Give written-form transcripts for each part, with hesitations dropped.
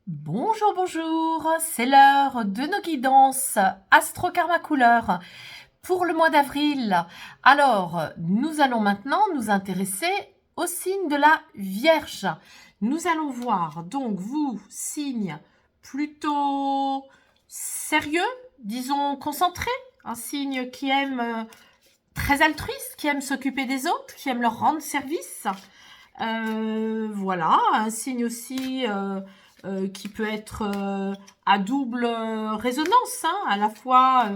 Bonjour, bonjour, c'est l'heure de nos guidances Astro Karma Couleur pour le mois d'avril. Alors, nous allons maintenant nous intéresser au signe de la Vierge. Nous allons voir donc vous, signe plutôt sérieux, disons concentré, un signe qui aime très altruiste, qui aime s'occuper des autres, qui aime leur rendre service. Voilà, un signe aussi qui peut être à double résonance, hein, à la fois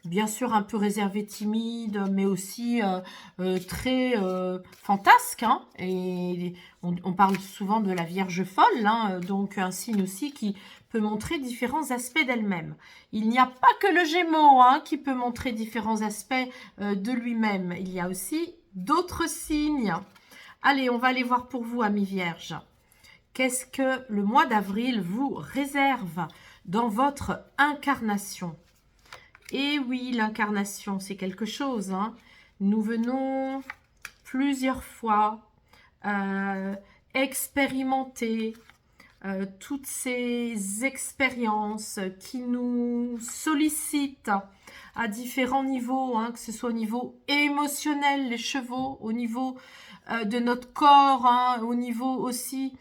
bien sûr un peu réservé, timide, mais aussi très fantasque. Hein, et on parle souvent de la Vierge folle, hein, donc un signe aussi qui peut montrer différents aspects d'elle-même. Il n'y a pas que le Gémeaux hein, qui peut montrer différents aspects de lui-même. Il y a aussi d'autres signes. Allez, on va aller voir pour vous, amis vierges. Qu'est-ce que le mois d'avril vous réserve dans votre incarnation? Et oui, l'incarnation, c'est quelque chose. Hein. Nous venons plusieurs fois expérimenter toutes ces expériences qui nous sollicitent à différents niveaux, hein, que ce soit au niveau émotionnel, les chevaux, au niveau de notre corps, hein, au niveau aussi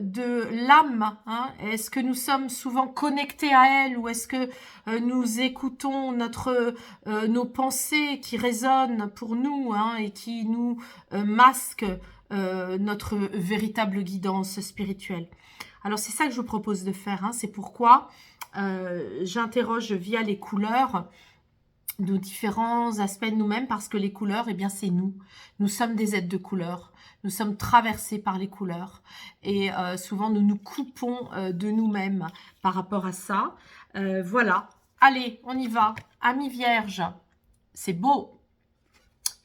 de l'âme. Hein. Est-ce que nous sommes souvent connectés à elle ou est-ce que nous écoutons nos pensées qui résonnent pour nous hein, et qui nous masquent notre véritable guidance spirituelle? Alors c'est ça que je vous propose de faire, hein. C'est pourquoi j'interroge via les couleurs nos différents aspects de nous-mêmes, parce que les couleurs, eh bien c'est nous. Nous sommes des êtres de couleurs, nous sommes traversés par les couleurs et souvent nous nous coupons de nous-mêmes par rapport à ça. Voilà, allez, on y va. Amis vierges, c'est beau.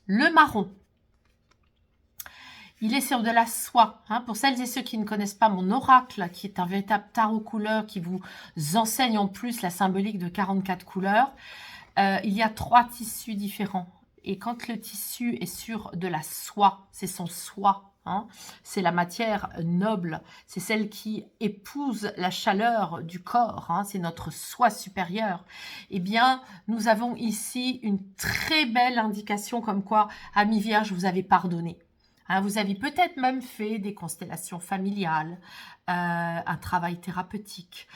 Le marron. Il est sur de la soie. Hein. Pour celles et ceux qui ne connaissent pas mon oracle, qui est un véritable tarot couleur qui vous enseigne en plus la symbolique de 44 couleurs, il y a 3 tissus différents. Et quand le tissu est sur de la soie, c'est son soie, hein, c'est la matière noble, c'est celle qui épouse la chaleur du corps, hein, c'est notre soie supérieure. Eh bien, nous avons ici une très belle indication comme quoi, amis vierges, vous avez pardonné. Hein, vous avez peut-être même fait des constellations familiales, un travail thérapeutique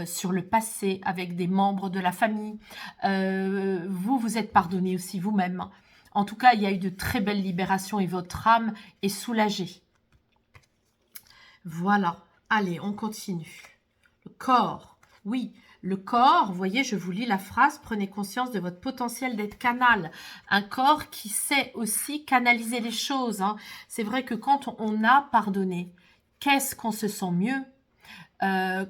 sur le passé avec des membres de la famille. Vous êtes pardonné aussi vous-même. En tout cas, il y a eu de très belles libérations et votre âme est soulagée. Voilà. Allez, on continue. Le corps. Oui, le corps, vous voyez, je vous lis la phrase, prenez conscience de votre potentiel d'être canal. Un corps qui sait aussi canaliser les choses. Hein. C'est vrai que quand on a pardonné, qu'est-ce qu'on se sent mieux?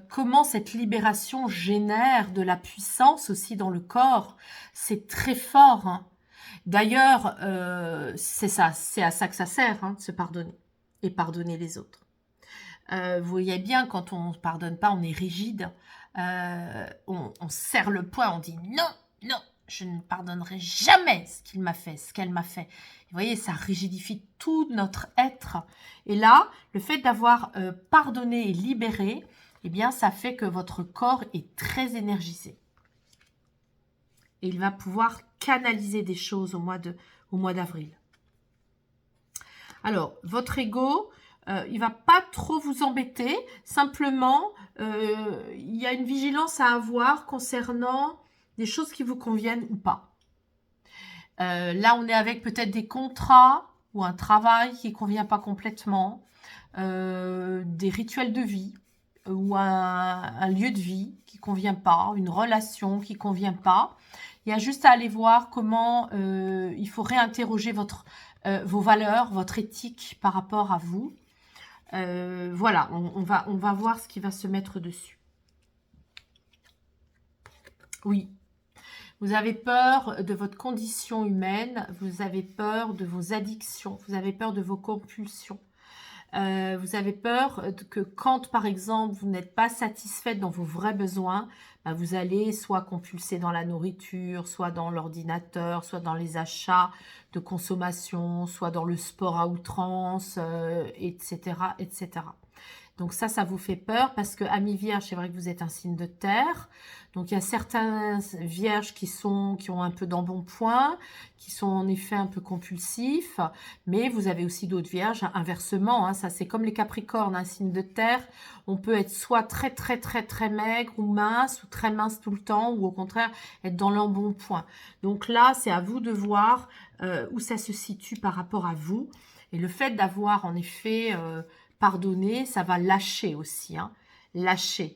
Comment cette libération génère de la puissance aussi dans le corps, c'est très fort. Hein. D'ailleurs, c'est à ça que ça sert, hein, de se pardonner et pardonner les autres. Vous voyez bien, quand on ne pardonne pas, on est rigide, on serre le poing, on dit non, non, je ne pardonnerai jamais ce qu'il m'a fait, ce qu'elle m'a fait. Vous voyez, ça rigidifie tout notre être. Et là, le fait d'avoir pardonné et libéré, eh bien, ça fait que votre corps est très énergisé. Et il va pouvoir canaliser des choses au mois d'avril. Alors, votre ego, il va pas trop vous embêter. Simplement, il y a une vigilance à avoir concernant des choses qui vous conviennent ou pas. Là, on est avec peut-être des contrats ou un travail qui ne convient pas complètement, des rituels de vie ou un lieu de vie qui ne convient pas, une relation qui ne convient pas. Il y a juste à aller voir comment il faut réinterroger vos valeurs, votre éthique par rapport à vous. Voilà, on va voir ce qui va se mettre dessus. Oui, vous avez peur de votre condition humaine, vous avez peur de vos addictions, vous avez peur de vos compulsions. Vous avez peur que quand, par exemple, vous n'êtes pas satisfaite dans vos vrais besoins, bah, vous allez soit compulser dans la nourriture, soit dans l'ordinateur, soit dans les achats de consommation, soit dans le sport à outrance, etc., etc. Donc ça vous fait peur parce que amis vierges, c'est vrai que vous êtes un signe de terre. Donc il y a certains vierges qui ont un peu d'embonpoint, qui sont en effet un peu compulsifs, mais vous avez aussi d'autres vierges, inversement, hein, ça c'est comme les capricornes, un signe de terre, on peut être soit très très très très maigre ou très mince tout le temps, ou au contraire être dans l'embonpoint. Donc là, c'est à vous de voir où ça se situe par rapport à vous. Et le fait d'avoir en effet pardonné, ça va lâcher aussi, hein, lâcher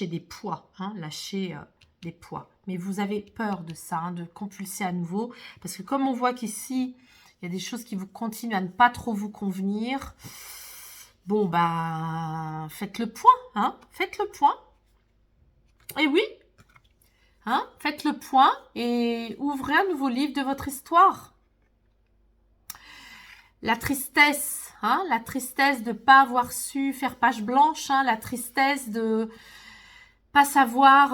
des poids, hein, lâcher des poids. Mais vous avez peur de ça, hein, de compulser à nouveau, parce que comme on voit qu'ici, il y a des choses qui vous continuent à ne pas trop vous convenir. Bon, bah, faites le point, hein, faites le point. Et oui, hein, faites le point et ouvrez un nouveau livre de votre histoire. La tristesse, hein, la tristesse de ne pas avoir su faire page blanche, hein, la tristesse de pas savoir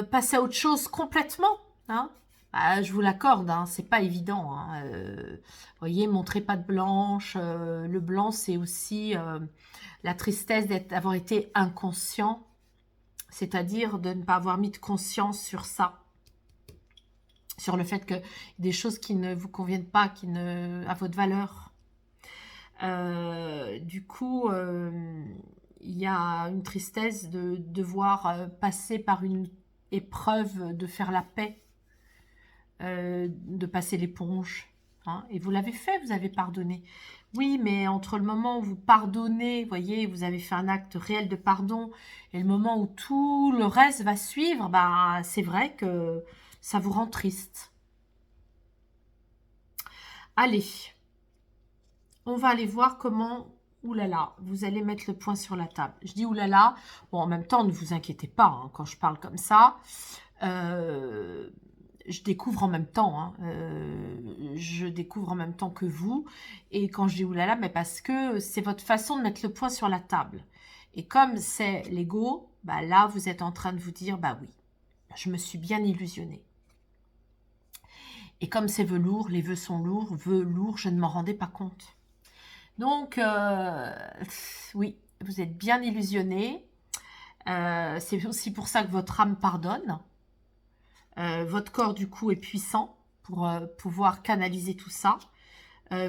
passer à autre chose complètement. Hein. Bah, je vous l'accorde, hein, c'est pas évident. Hein, voyez, montrez pas de blanche. Le blanc, c'est aussi la tristesse d'avoir été inconscient, c'est-à-dire de ne pas avoir mis de conscience sur ça. Sur le fait que des choses qui ne vous conviennent pas, qui ne à votre valeur. Du coup, il y a une tristesse de devoir passer par une épreuve, de faire la paix, de passer l'éponge. Hein, et vous l'avez fait, vous avez pardonné. Oui, mais entre le moment où vous pardonnez, voyez, vous avez fait un acte réel de pardon, et le moment où tout le reste va suivre, bah, c'est vrai que ça vous rend triste. Allez, on va aller voir comment, oulala, vous allez mettre le point sur la table. Je dis oulala, bon, en même temps, ne vous inquiétez pas, hein, quand je parle comme ça, je découvre en même temps, hein, je découvre en même temps que vous, et quand je dis oulala, mais parce que c'est votre façon de mettre le point sur la table. Et comme c'est l'ego, bah là, vous êtes en train de vous dire, bah oui, je me suis bien illusionnée. Et comme c'est velours, les vœux sont lourds, je ne m'en rendais pas compte. Donc, oui, vous êtes bien illusionné. C'est aussi pour ça que votre âme pardonne. Votre corps, du coup, est puissant pour pouvoir canaliser tout ça.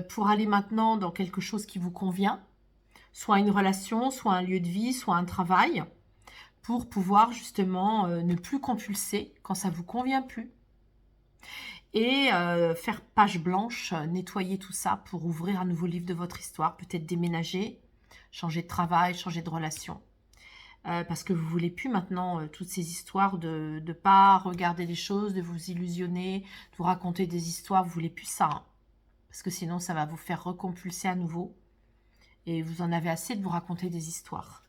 Pour aller maintenant dans quelque chose qui vous convient. Soit une relation, soit un lieu de vie, soit un travail. Pour pouvoir justement ne plus compulser quand ça ne vous convient plus. Et faire page blanche, nettoyer tout ça pour ouvrir un nouveau livre de votre histoire, peut-être déménager, changer de travail, changer de relation. Parce que vous ne voulez plus maintenant toutes ces histoires de ne pas regarder les choses, de vous illusionner, de vous raconter des histoires, vous ne voulez plus ça. Hein. Parce que sinon, ça va vous faire recompulser à nouveau. Et vous en avez assez de vous raconter des histoires.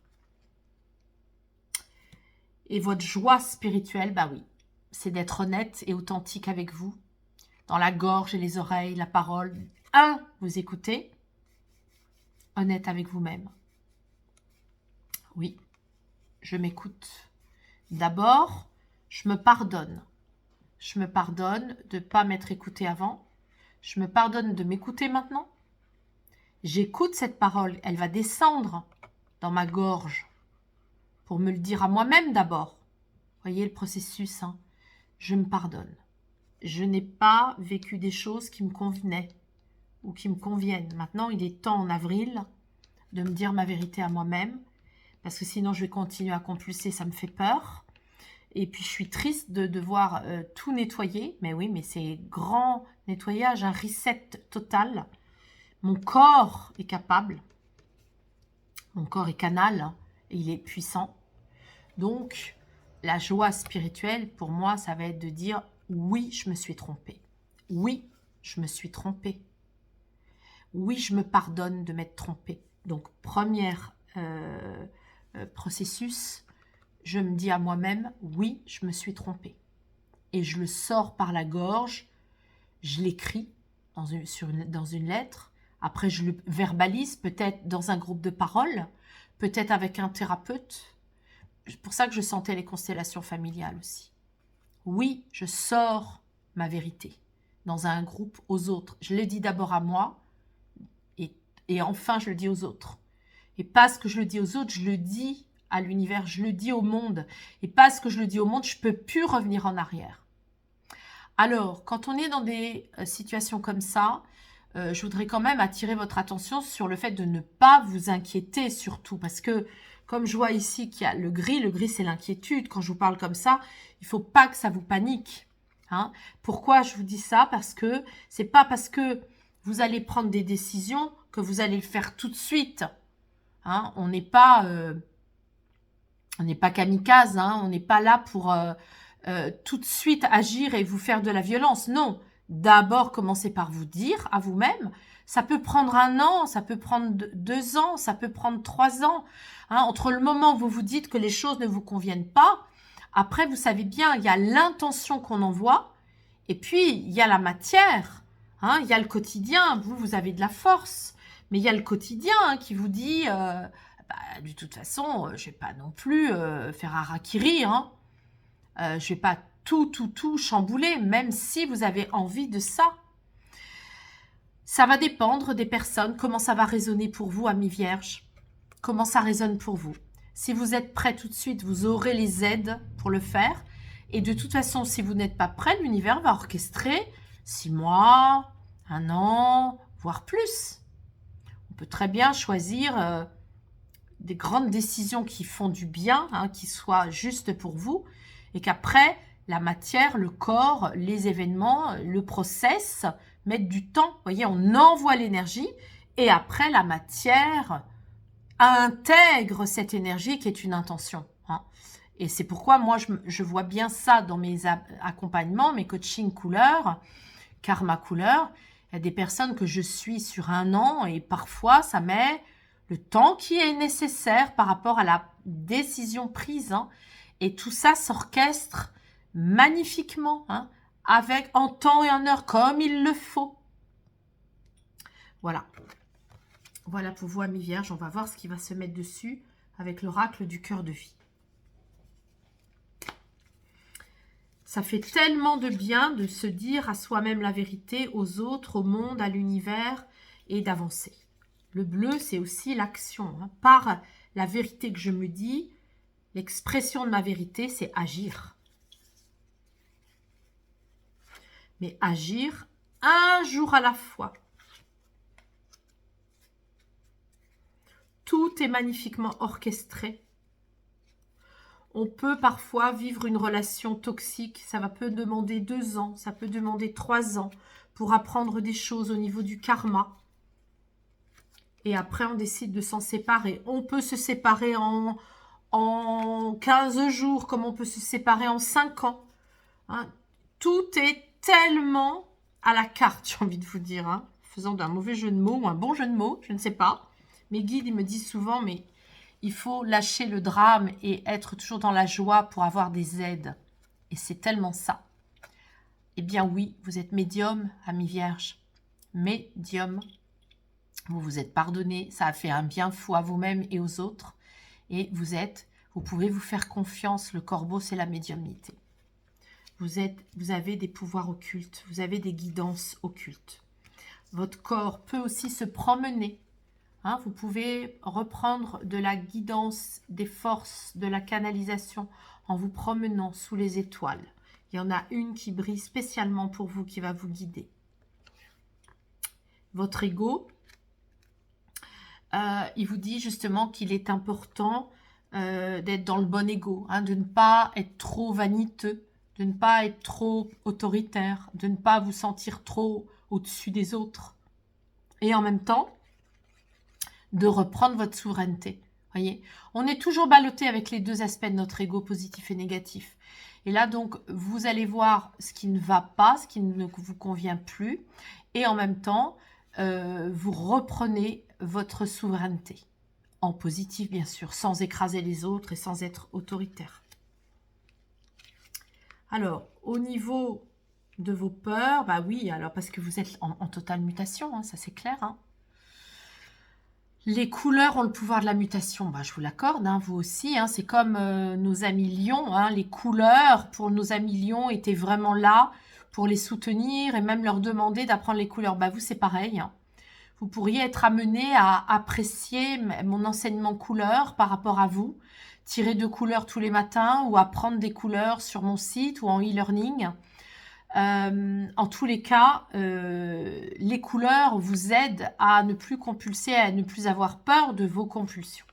Et votre joie spirituelle, bah oui, c'est d'être honnête et authentique avec vous. Dans la gorge et les oreilles, la parole. Vous écoutez. Honnête avec vous-même. Oui, je m'écoute. D'abord, je me pardonne. Je me pardonne de ne pas m'être écoutée avant. Je me pardonne de m'écouter maintenant. J'écoute cette parole. Elle va descendre dans ma gorge pour me le dire à moi-même d'abord. Voyez le processus. Hein. Je me pardonne. Je n'ai pas vécu des choses qui me convenaient ou qui me conviennent. Maintenant, il est temps en avril de me dire ma vérité à moi-même, parce que sinon je vais continuer à compulser, ça me fait peur. Et puis je suis triste de devoir tout nettoyer, mais oui, mais c'est grand nettoyage, un reset total. Mon corps est capable, mon corps est canal, hein, et il est puissant. Donc, la joie spirituelle, pour moi, ça va être de dire oui, je me suis trompée. Oui, je me suis trompée. Oui, je me pardonne de m'être trompée. Donc, premier processus, je me dis à moi-même, oui, je me suis trompée. Et je le sors par la gorge, je l'écris dans une lettre. Après, je le verbalise, peut-être dans un groupe de parole, peut-être avec un thérapeute. C'est pour ça que je sentais les constellations familiales aussi. Oui, je sors ma vérité dans un groupe aux autres. Je le dis d'abord à moi et enfin je le dis aux autres. Et parce que je le dis aux autres, je le dis à l'univers, je le dis au monde. Et parce que je le dis au monde, je ne peux plus revenir en arrière. Alors, quand on est dans des situations comme ça, je voudrais quand même attirer votre attention sur le fait de ne pas vous inquiéter surtout. Parce que, comme je vois ici qu'il y a le gris c'est l'inquiétude. Quand je vous parle comme ça, il ne faut pas que ça vous panique. Hein. Pourquoi je vous dis ça? Parce que c'est pas parce que vous allez prendre des décisions que vous allez le faire tout de suite. Hein. On n'est pas kamikaze, hein. On n'est pas là pour tout de suite agir et vous faire de la violence. Non, d'abord commencez par vous dire à vous-même, ça peut prendre 1 an, ça peut prendre 2 ans, ça peut prendre 3 ans. Hein. Entre le moment où vous vous dites que les choses ne vous conviennent pas, après vous savez bien, il y a l'intention qu'on envoie et puis il y a la matière, hein. Il y a le quotidien, vous avez de la force, mais il y a le quotidien hein, qui vous dit... de toute façon, je ne vais pas non plus faire harakiri. Hein. Je ne vais pas tout chambouler, même si vous avez envie de ça. Ça va dépendre des personnes, comment ça va résonner pour vous, amis vierges. Comment ça résonne pour vous. Si vous êtes prêt tout de suite, vous aurez les aides pour le faire. Et de toute façon, si vous n'êtes pas prêt, l'univers va orchestrer 6 mois, 1 an, voire plus. On peut très bien choisir... des grandes décisions qui font du bien, hein, qui soient justes pour vous, et qu'après, la matière, le corps, les événements, le process mettent du temps. Vous voyez, on envoie l'énergie, et après, la matière intègre cette énergie qui est une intention. Hein. Et c'est pourquoi moi, je vois bien ça dans mes accompagnements, mes coachings couleurs, karma couleur. Il y a des personnes que je suis sur 1 an, et parfois, ça met... le temps qui est nécessaire par rapport à la décision prise. Hein, et tout ça s'orchestre magnifiquement, hein, en temps et en heure, comme il le faut. Voilà. Voilà pour vous, amis vierges. On va voir ce qui va se mettre dessus avec l'oracle du cœur de vie. Ça fait tellement de bien de se dire à soi-même la vérité, aux autres, au monde, à l'univers, et d'avancer. Le bleu, c'est aussi l'action. Hein. Par la vérité que je me dis, l'expression de ma vérité, c'est agir. Mais agir 1 jour à la fois. Tout est magnifiquement orchestré. On peut parfois vivre une relation toxique. Ça peut demander 2 ans, ça peut demander 3 ans pour apprendre des choses au niveau du karma. Et après, on décide de s'en séparer. On peut se séparer en 15 jours, comme on peut se séparer en 5 ans. Hein. Tout est tellement à la carte, j'ai envie de vous dire. Hein. Faisant d'un mauvais jeu de mots ou un bon jeu de mots, je ne sais pas. Mes guides, ils me disent souvent, mais il faut lâcher le drame et être toujours dans la joie pour avoir des aides. Et c'est tellement ça. Eh bien oui, vous êtes médium, amis vierges. Médium. Vous vous êtes pardonné, ça a fait un bien fou à vous-même et aux autres. Et vous pouvez vous faire confiance. Le corbeau, c'est la médiumnité. Vous avez des pouvoirs occultes, vous avez des guidances occultes. Votre corps peut aussi se promener. Hein, vous pouvez reprendre de la guidance, des forces, de la canalisation en vous promenant sous les étoiles. Il y en a une qui brille spécialement pour vous, qui va vous guider. Votre ego... il vous dit justement qu'il est important d'être dans le bon ego, hein, de ne pas être trop vaniteux, de ne pas être trop autoritaire, de ne pas vous sentir trop au-dessus des autres. Et en même temps, de reprendre votre souveraineté. Voyez, on est toujours ballotté avec les 2 aspects de notre ego, positif et négatif. Et là, donc, vous allez voir ce qui ne va pas, ce qui ne vous convient plus. Et en même temps, vous reprenez votre souveraineté. En positif, bien sûr, sans écraser les autres et sans être autoritaire. Alors, au niveau de vos peurs, bah oui, alors parce que vous êtes en totale mutation, hein, ça c'est clair. Hein. Les couleurs ont le pouvoir de la mutation, bah, je vous l'accorde, hein, vous aussi. Hein, c'est comme nos amis lions. Hein, les couleurs, pour nos amis lions, étaient vraiment là pour les soutenir et même leur demander d'apprendre les couleurs. Bah, vous, c'est pareil. Hein. vous pourriez être amené à apprécier mon enseignement couleur par rapport à vous, tirer 2 couleurs tous les matins ou apprendre des couleurs sur mon site ou en e-learning. En tous les cas, les couleurs vous aident à ne plus compulser, à ne plus avoir peur de vos compulsions.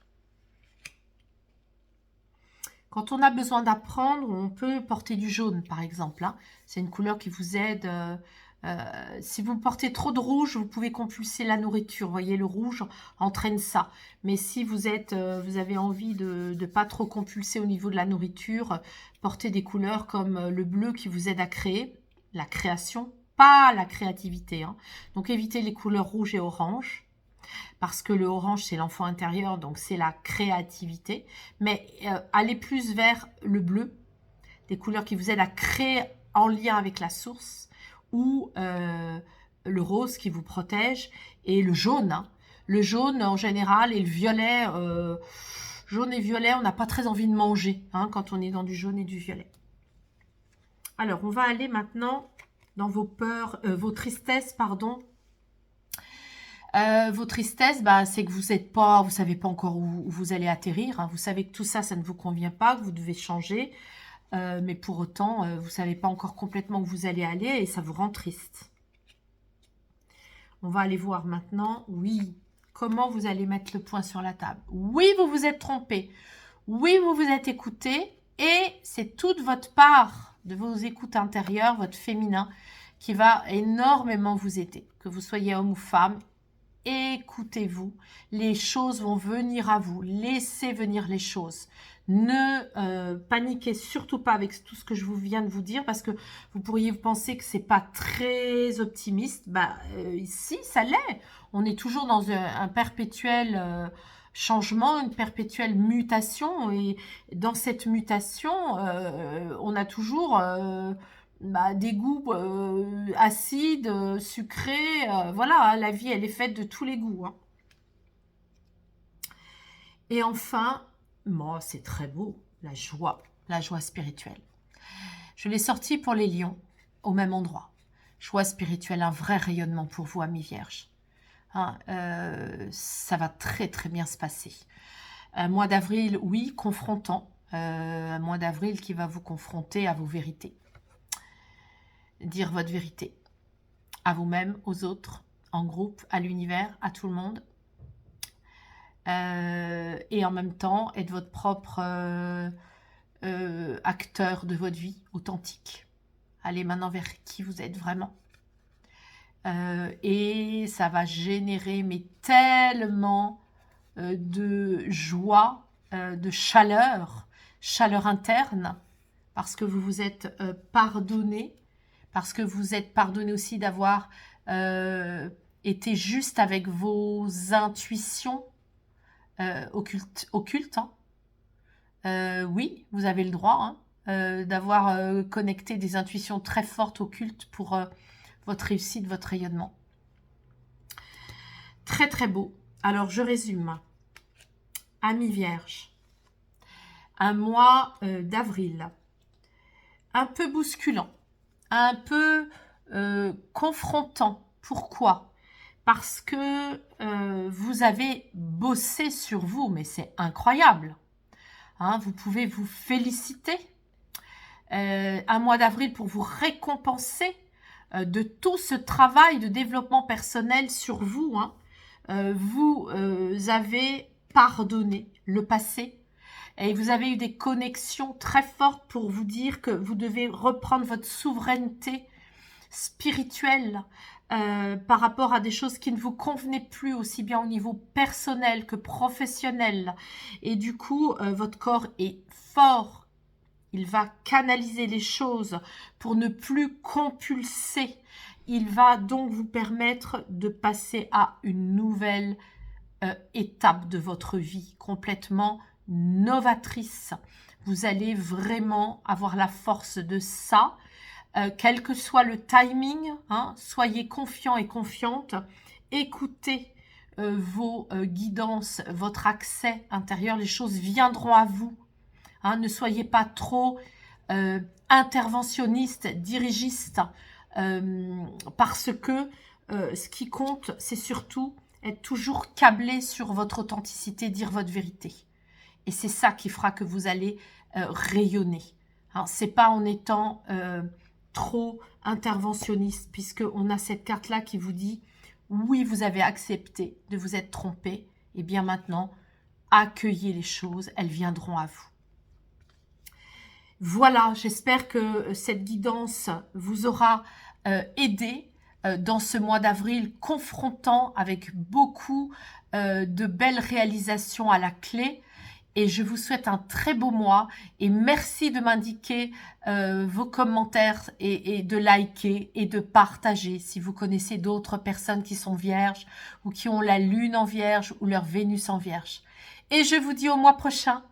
Quand on a besoin d'apprendre, on peut porter du jaune, par exemple. Hein. C'est une couleur qui vous aide. Si vous portez trop de rouge, vous pouvez compulser la nourriture. Vous voyez, le rouge entraîne ça. Mais si vous avez envie de ne pas trop compulser au niveau de la nourriture, portez des couleurs comme le bleu qui vous aide à créer. La création, pas la créativité. Hein. Donc, évitez les couleurs rouge et orange. Parce que le orange, c'est l'enfant intérieur, donc c'est la créativité. Mais allez plus vers le bleu, des couleurs qui vous aident à créer en lien avec la source, ou le rose qui vous protège, et le jaune. Hein. Le jaune, en général, et le violet, jaune et violet, on n'a pas très envie de manger hein, quand on est dans du jaune et du violet. Alors, on va aller maintenant dans vos peurs, vos tristesses, pardon. Vos tristesses, bah, c'est que vous savez pas encore où vous allez atterrir. Hein. Vous savez que tout ça, ça ne vous convient pas, que vous devez changer. Mais pour autant, vous savez pas encore complètement où vous allez aller et ça vous rend triste. On va aller voir maintenant, oui, comment vous allez mettre le point sur la table. Oui, vous vous êtes trompé. Oui, vous vous êtes écouté. Et c'est toute votre part de vos écoutes intérieures, votre féminin, qui va énormément vous aider. Que vous soyez homme ou femme, écoutez-vous, les choses vont venir à vous, laissez venir les choses. Ne paniquez surtout pas avec tout ce que je viens de vous dire parce que vous pourriez penser que c'est pas très optimiste. Bah, si, ça l'est. On est toujours dans un perpétuel changement, une perpétuelle mutation et dans cette mutation, on a toujours... des goûts acides, sucrés, voilà, hein, la vie elle est faite de tous les goûts. Hein. Et enfin, bon, c'est très beau, la joie spirituelle. Je l'ai sorti pour les lions, au même endroit. Joie spirituelle, un vrai rayonnement pour vous, amis vierges. Hein, ça va très très bien se passer. Un mois d'avril, oui, confrontant. Un mois d'avril qui va vous confronter à vos vérités. Dire votre vérité à vous-même, aux autres, en groupe, à l'univers, à tout le monde. Et en même temps, être votre propre acteur de votre vie, authentique. Allez maintenant vers qui vous êtes vraiment. Et ça va générer mais tellement de joie, de chaleur interne, parce que vous vous êtes pardonné, parce que vous êtes pardonné aussi d'avoir été juste avec vos intuitions occultes. Hein. Oui, vous avez le droit d'avoir connecté des intuitions très fortes occultes pour votre réussite, votre rayonnement. Très très beau. Alors je résume. Amis vierges, un mois d'avril, un peu bousculant, un peu confrontant. Pourquoi? Parce que vous avez bossé sur vous, mais c'est incroyable. Hein, vous pouvez vous féliciter. Un mois d'avril pour vous récompenser de tout ce travail de développement personnel sur vous. Hein. Vous avez pardonné le passé et vous avez eu des connexions très fortes pour vous dire que vous devez reprendre votre souveraineté spirituelle par rapport à des choses qui ne vous convenaient plus aussi bien au niveau personnel que professionnel. Et du coup, votre corps est fort. Il va canaliser les choses pour ne plus compulser. Il va donc vous permettre de passer à une nouvelle étape de votre vie, complètement novatrice. Vous allez vraiment avoir la force de ça. Quel que soit le timing, hein, soyez confiants et confiantes. Écoutez vos guidances, votre accès intérieur. Les choses viendront à vous. Hein, ne soyez pas trop interventionniste, dirigiste, parce que ce qui compte, c'est surtout être toujours câblé sur votre authenticité, dire votre vérité. Et c'est ça qui fera que vous allez rayonner. Hein, c'est pas en étant trop interventionniste, puisqu'on a cette carte-là qui vous dit « Oui, vous avez accepté de vous être trompé, et bien maintenant, accueillez les choses, elles viendront à vous. » Voilà, j'espère que cette guidance vous aura aidé dans ce mois d'avril, confrontant avec beaucoup de belles réalisations à la clé. Et je vous souhaite un très beau mois et merci de m'indiquer vos commentaires et de liker et de partager si vous connaissez d'autres personnes qui sont vierges ou qui ont la lune en vierge ou leur Vénus en vierge. Et je vous dis au mois prochain.